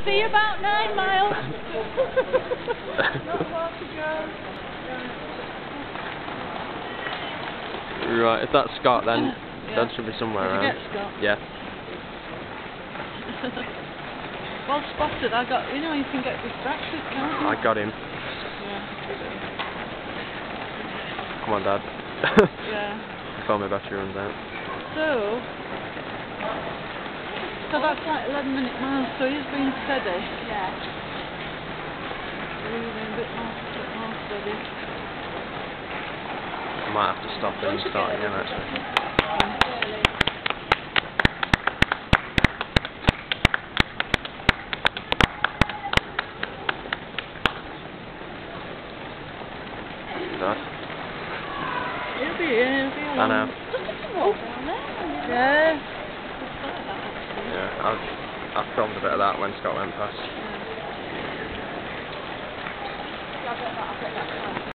See you about 9 miles. Not far to go. Right, if that's Scott, then Yeah. Dad should be somewhere Did you around. get Scott? Yeah. Well spotted. I got. You know, you can get distracted, can't you? I got him. Yeah. Come on, Dad. Yeah. Before my battery runs out. So that's like 11-minute miles. So he's been steady. Yeah. He's been a bit more steady. I might have to stop it and start again, actually. Dad? He'll be I know. Yeah. Yeah, I filmed a bit of that when Scott went past. Yeah, I bet that